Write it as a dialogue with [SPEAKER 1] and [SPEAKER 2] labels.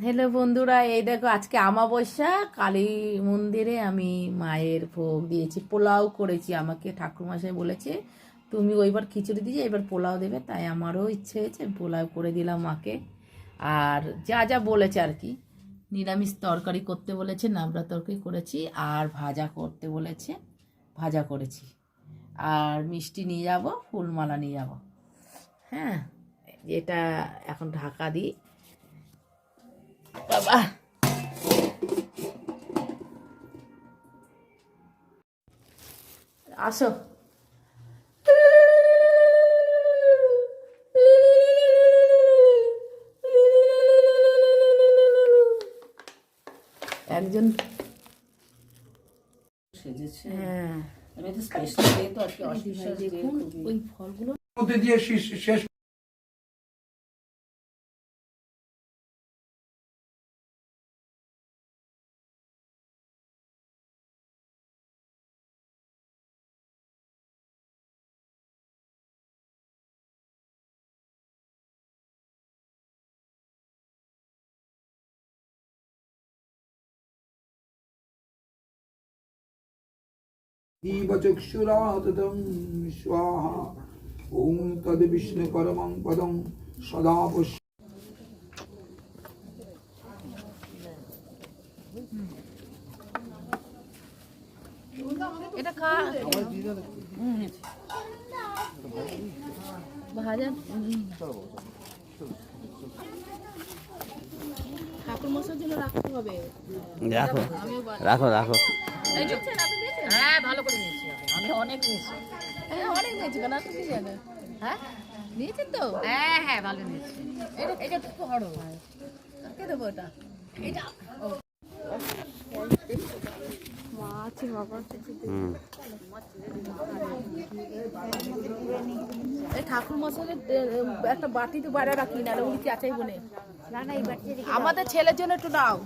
[SPEAKER 1] Hello বন্ধুরা, এই দেখো আজকে অমাবস্যা। কালী মন্দিরে আমি মায়ের ভোগ দিয়েছি, পোলাও করেছি। আমাকে ঠাকুরমশাই বলেছে তুমি ওইবার খিচুড়ি দিয়ে এবার পোলাও দেবে, তাই আমারও ইচ্ছে হয়েছে পোলাও করে দিলাম মাকে। আর যা যা বলেছে আর কি, নিরামিষ তরকারি করতে বলেছে, নাবড়া তরকারি করেছি, আর ভাজা করতে বলেছে, ভাজা করেছি। আর মিষ্টি নিয়ে যাব, ফুলমালা নিয়ে যাব। হ্যাঁ, এটা এখন ঢাকা দিই। বাবা, আসো। একজন সেজেছে। হ্যাঁ, আমি তো স্পেশাল ডে তো আজকে অস্পেশাল ডে। ওই ফলগুলো
[SPEAKER 2] মধ্যে দিয়ে শেষ चक्षुराततं स्वाहा ओम तद विष्णु परमं पदं सदा पश्य।
[SPEAKER 1] এটা খা ভাজা। ঠাকুর মশার জন্য রাখতে হবে।
[SPEAKER 3] রাখো রাখো রাখো।
[SPEAKER 1] হ্যাঁ, ভালো করে নিয়েছি আমি অনেক নিয়েছি। হ্যাঁ, অনেক নিয়েছি কেন আপনি কি জানেন? হ্যাঁ, নিয়েছেন তো? হ্যাঁ হ্যাঁ, ভালো নিয়েছি। এটা একটু বড় হয়, কে দেবো এটা? এটা এই ঠাকুর মশাইয়ের একটা বাটিতে বাইরে রাখি, না উনি চাচাই বলে। না না, এই বাটি আমাদের ছেলের জন্য একটু নাও।